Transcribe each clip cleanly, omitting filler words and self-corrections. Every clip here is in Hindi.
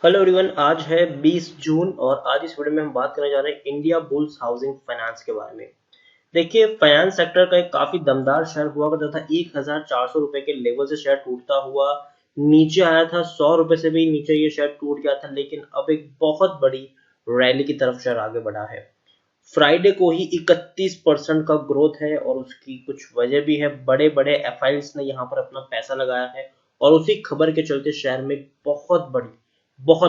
हेलो एवरीवन, आज है 20 जून और आज इस वीडियो में हम बात करने जा रहे हैं इंडिया बुल्स हाउसिंग फाइनेंस के बारे में। देखिए, फाइनेंस सेक्टर का एक काफी दमदार शेयर हुआ करता था। 1400 रुपए के लेवल से शेयर टूटता हुआ नीचे आया था। 100 रुपए से भी नीचे ये शेयर टूट गया था, लेकिन अब एक बहुत बड़ी रैली की तरफ शेयर आगे बढ़ा है। फ्राइडे को ही 31% का ग्रोथ है और उसकी कुछ वजह भी है। बड़े बड़े एफआईएस ने यहाँ पर अपना पैसा लगाया है और उसी खबर के चलते शहर में बहुत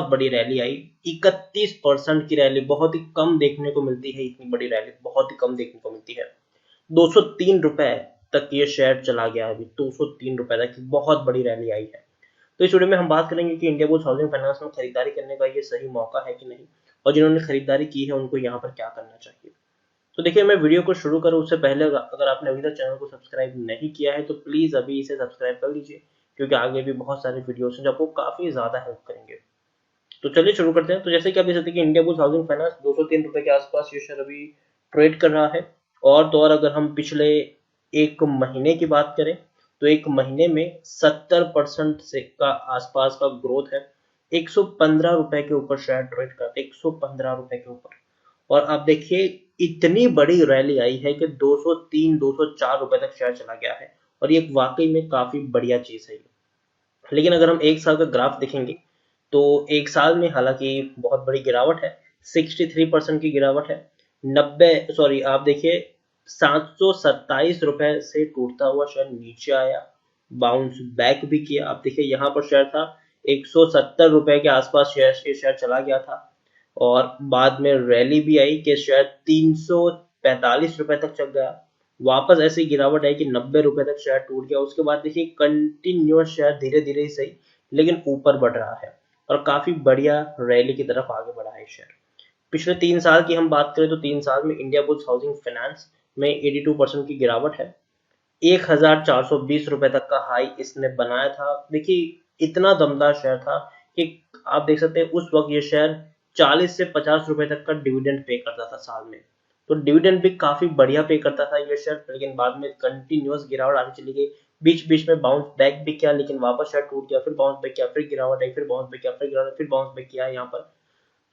बड़ी रैली आई। 31% की रैली बहुत ही कम देखने को मिलती है। इतनी बड़ी रैली बहुत ही कम देखने को मिलती है। 203 रुपए तक ये शेयर चला गया है। अभी 203 रुपए तक की बहुत बड़ी रैली आई है। तो इस वीडियो में हम बात करेंगे कि इंडिया बुल्स हाउसिंग फाइनेंस में खरीदारी करने का ये सही मौका है कि नहीं, और जिन्होंने खरीदारी की है उनको यहाँ पर क्या करना चाहिए। तो देखिए, मैं वीडियो को शुरू करूँ उससे पहले अगर आपने अभी तक चैनल को सब्सक्राइब नहीं किया है तो प्लीज अभी इसे सब्सक्राइब कर लीजिए, क्योंकि आगे भी बहुत सारे वीडियोस हैं जो आपको काफी ज्यादा हेल्प करेंगे। तो चलिए शुरू करते हैं। तो जैसे कि आप देख सकते हैं कि इंडिया बुल्स हाउसिंग फाइनेंस 203 रुपए के आसपास ये शेयर अभी ट्रेड कर रहा है। और तो और अगर हम पिछले एक महीने की बात करें तो एक महीने में 70% से का आसपास का ग्रोथ है। 115 रुपए के ऊपर शेयर ट्रेड करते, 115 रुपए के ऊपर। और आप देखिए, इतनी बड़ी रैली आई है कि 203 204 रुपए तक शेयर चला गया है, और ये वाकई में काफी बढ़िया चीज है। लेकिन अगर हम एक साल का ग्राफ देखेंगे तो एक साल में हालांकि बहुत बड़ी गिरावट है। 63% की गिरावट है। 90 सॉरी आप देखिए, 727 रुपए से टूटता हुआ शेयर नीचे आया, बाउंस बैक भी किया। आप देखिए, यहाँ पर शेयर था 170 रुपए के आसपास शेयर चला गया था, और बाद में रैली भी आई कि शेयर 345 रुपए तक चल गया। वापस ऐसी गिरावट आई कि 90 रुपए तक शेयर टूट गया। उसके बाद देखिए, कंटिन्यूअस शेयर धीरे धीरे ही सही लेकिन ऊपर बढ़ रहा है और काफी बढ़िया रैली की तरफ आगे बढ़ा है शेयर। पिछले 3 साल की हम बात करें तो 3 साल में इंडिया बुल्स हाउसिंग फाइनेंस में 82% की गिरावट है। 1420 रुपए तक का हाई इसने बनाया था। देखिए, इतना दमदार शेयर था कि आप देख सकते हैं उस वक्त ये शेयर 40 से 50 रुपए तक का डिविडेंड पे करता था साल में। तो डिविडेंड भी काफी बढ़िया पे करता था ये शेयर, लेकिन बाद में कंटिन्यूअस गिरावट आगे चली गई। बीच बीच में बाउंस बैक भी किया, लेकिन वापस शेयर टूट गया, फिर बाउंस बैक किया, फिर गिरावट आई, फिर बाउंस बैक किया, फिर गिरावट, फिर बाउंस बैक किया यहाँ पर।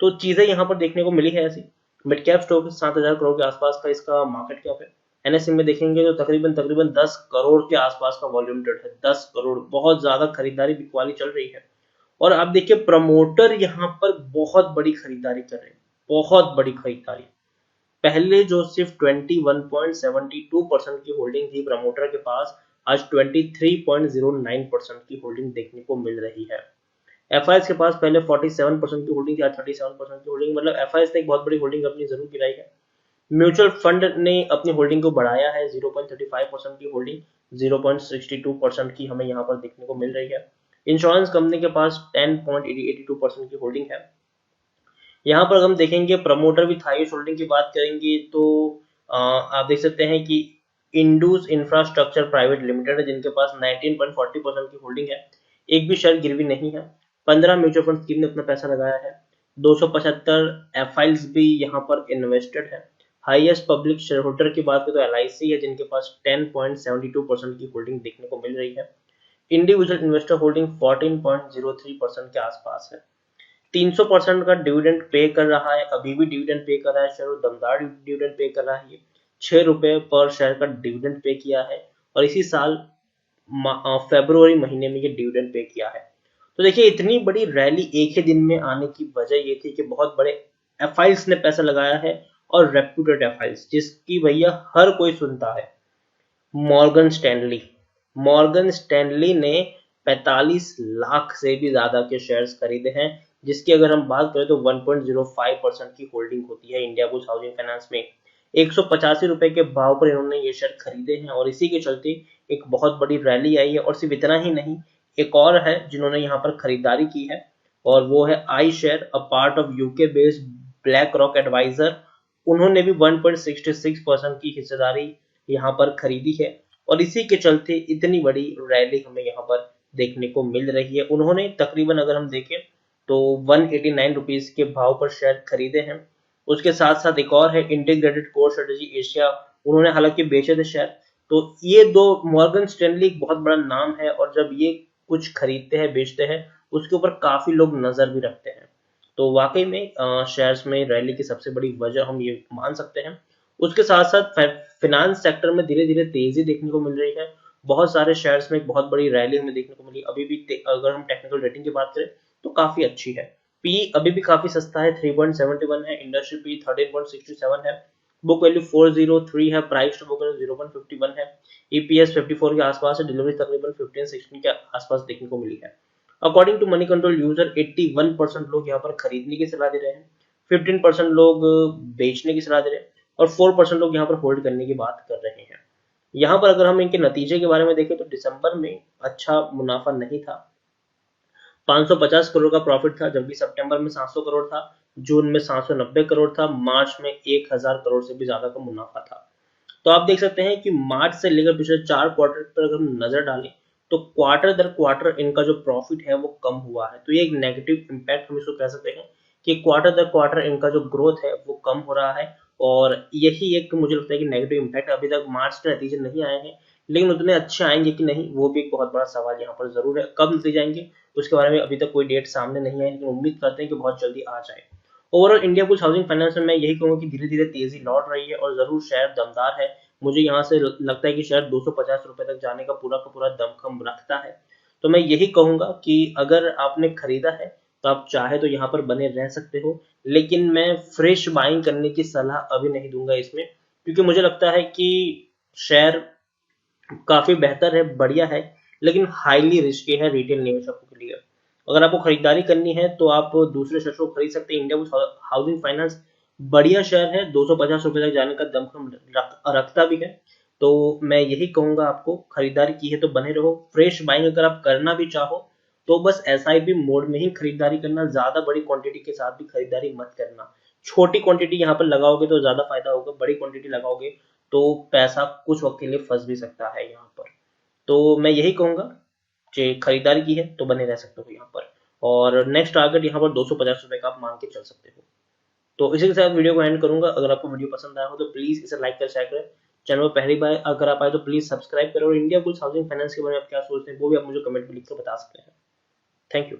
तो चीजें यहाँ पर देखने को मिली है ऐसी। मिड कैप स्टॉक 7,000 करोड़ के आसपास का इसका मार्केट कैप है। एनएससी में देखेंगे तो तकरीबन तकरीबन 10 करोड़ के आसपास का वॉल्यूम ट्रेड है। 10 करोड़, बहुत ज्यादा खरीदारी बिकवाली चल रही है। और आप देखिए, प्रमोटर यहाँ पर बहुत बड़ी खरीदारी कर रहे हैं, बहुत बड़ी खरीदारी। पहले जो सिर्फ 21.72% की होल्डिंग थी प्रमोटर के पास, आज 23.09% की होल्डिंग देखने को मिल रही है। एफआईएस के पास पहले 47% की होल्डिंग थी, आज 37% की होल्डिंग। मतलब एफआईएस ने एक बहुत बड़ी होल्डिंग अपनी जरूर गिराई है। म्यूचुअल फंड ने अपनी होल्डिंग को बढ़ाया है, 0.35% की होल्डिंग 0.62% की हमें यहाँ पर देखने को मिल रही है। इंश्योरेंस कंपनी के पास 10.82% की होल्डिंग है। यहाँ पर हम देखेंगे प्रमोटर विथ हाईएस्ट होल्डिंग की बात करेंगे तो आप देख सकते हैं कि इंडूस इंफ्रास्ट्रक्चर प्राइवेट लिमिटेड है, जिनके पास 19.40% की होल्डिंग है। एक भी शेयर गिरवी नहीं है। 15 म्यूचुअल फंड स्कीम ने अपना पैसा लगाया है। 275 एफआईएल्स भी यहाँ पर इन्वेस्टेड है। हाईएस्ट पब्लिक शेयर होल्डर की बात करें तो एलआईसी है, जिनके पास 10.72% की होल्डिंग देखने को मिल रही है। इंडिविजुअल इन्वेस्टर होल्डिंग 14.03% के आसपास है। 300% का डिविडेंड पे कर रहा है, अभी भी डिविडेंड पे कर रहा है शेयर, दमदार डिविडेंड पे कर रहा है। ये 6 रुपए पर शेयर का डिविडेंड पे किया है, और इसी साल फरवरी महीने में ये डिविडेंड पे किया है। तो देखिए, इतनी बड़ी रैली एक ही दिन में आने की वजह ये थी कि बहुत बड़े एफआईएल्स ने पैसा लगाया है, और रेप्यूटेड एफआईएल्स जिसकी भैया हर कोई सुनता है। मॉर्गन स्टैनली मॉर्गन स्टैनली ने 45 लाख से भी ज्यादा के शेयर्स खरीदे हैं, जिसकी अगर हम बात करें तो 1.05% की होल्डिंग होती है इंडिया बुल्स हाउसिंग फाइनेंस में। 185 रुपए के भाव पर इन्होंने ये शेयर खरीदे हैं, और इसी के चलते एक बहुत बड़ी रैली आई है। और सिर्फ इतना ही नहीं, एक और है जिन्होंने यहाँ पर खरीदारी की है, और वो है iShares, a part of UK based BlackRock advisor. उन्होंने भी 1.66% की हिस्सेदारी यहाँ पर खरीदी है, और इसी के चलते इतनी बड़ी रैली हमें यहाँ पर देखने को मिल रही है। उन्होंने तकरीबन अगर हम देखें तो 189 रुपीज के भाव पर शेयर खरीदे हैं। उसके साथ साथ एक और है इंटीग्रेटेड कोर स्ट्रेटेजी एशिया, उन्होंने हालांकि बेचे थे शेयर। तो ये दो, मॉर्गन स्टैनली एक बहुत बड़ा नाम है, और जब ये कुछ खरीदते हैं बेचते हैं उसके ऊपर काफी लोग नजर भी रखते हैं। तो वाकई में शेयर्स में रैली की सबसे बड़ी वजह हम ये मान सकते हैं। उसके साथ साथ फाइनेंस सेक्टर में धीरे धीरे तेजी देखने को मिल रही है। बहुत सारे शेयर्स में एक बहुत बड़ी रैली हमें देखने को मिली। अभी भी अगर हम टेक्निकल रेटिंग की बात करें तो काफी अच्छी है। पी अभी भी काफी सस्ता है, 3.71 है। इंडस्ट्री पी 13.67 है। बुक वैल्यू 403 है। प्राइस टू बुक वैल्यू 0.51 है। ईपीएस 54 के आसपास है। डिलीवरी तकरीबन 15-16 के आसपास देखने को मिली है। According to Moneycontrol user 81% लोग यहाँ पर खरीदने की सलाह दे रहे हैं, 15% लोग बेचने की सलाह दे रहे हैं और 4% लोग यहाँ पर होल्ड करने की बात कर रहे हैं। यहाँ पर अगर हम इनके नतीजे के बारे में देखें तो दिसंबर में अच्छा मुनाफा नहीं था, 550 करोड़ का प्रॉफिट था, जबकि सितंबर में 700 करोड़ था, जून में 790 करोड़ था, मार्च में 1000 करोड़ से भी ज्यादा का मुनाफा था। तो आप देख सकते हैं कि मार्च से लेकर पिछले 4 क्वार्टर पर अगर हम नजर डालें तो क्वार्टर दर क्वार्टर इनका जो प्रॉफिट है वो कम हुआ है। तो ये एक नेगेटिव इम्पैक्ट हम इसको कह सकते हैं कि क्वार्टर दर क्वार्टर इनका जो ग्रोथ है वो कम हो रहा है। और यही एक मुझे लगता है कि नेगेटिव इम्पैक्ट, अभी तक मार्च के नतीजे नहीं आए हैं, लेकिन उतने अच्छे आएंगे कि नहीं वो भी एक बहुत बड़ा सवाल यहाँ पर जरूर है। कब नतीजे आएंगे उसके बारे में अभी तक कोई डेट सामने नहीं है, लेकिन उम्मीद करते हैं कि बहुत जल्दी आ जाए। Overall India bulls housing finance में मैं यही कहूंगा कि धीरे धीरे तेजी लौट रही है और जरूर शेयर दमदार है। मुझे यहाँ से लगता है कि शायद 250 रुपए तक जाने का पूरा दमखम रखता है। तो मैं यही कहूंगा कि अगर आपने खरीदा है तो आप चाहे तो यहाँ पर बने रह सकते हो, लेकिन मैं फ्रेश बाइंग करने की सलाह अभी नहीं दूंगा इसमें, क्योंकि मुझे लगता है कि शेयर काफी बेहतर है, बढ़िया है, लेकिन हाईली रिस्की है रिटेल निवेशकों के लिए। अगर आपको खरीदारी करनी है तो आप दूसरे शेयर को खरीद सकते हैं। इंडिया बुल्स हाउसिंग फाइनेंस बढ़िया शेयर है, 250 रुपए तक जाने का दमखम रखता भी है। तो मैं यही कहूंगा, आपको खरीदारी की है तो बने रहो। फ्रेश बाइंग अगर आप करना भी चाहो तो बस एसआईपी मोड में ही खरीदारी करना, ज्यादा बड़ी क्वांटिटी के साथ भी खरीदारी मत करना। छोटी क्वांटिटी यहाँ पर लगाओगे तो ज्यादा फायदा होगा, बड़ी क्वांटिटी लगाओगे तो पैसा कुछ वक्त के लिए फंस भी सकता है यहाँ पर। तो मैं यही कहूंगा कि खरीदारी की है तो बने रह सकते हो यहाँ पर। और नेक्स्ट टारगेट यहाँ पर 250 रुपए का आप मान के चल सकते हो। तो इसी के साथ वीडियो को एंड करूंगा। अगर आपको वीडियो पसंद आया हो तो प्लीज इसे लाइक कर, शेयर करें। चैनल पर पहली बार अगर आप आए तो प्लीज सब्सक्राइब करें और इंडिया बुल्स हाउसिंग फाइनेंस के बारे में आप क्या सोचते हैं वो भी आप मुझे कमेंट में लिखकर बता सकते हैं। Thank you.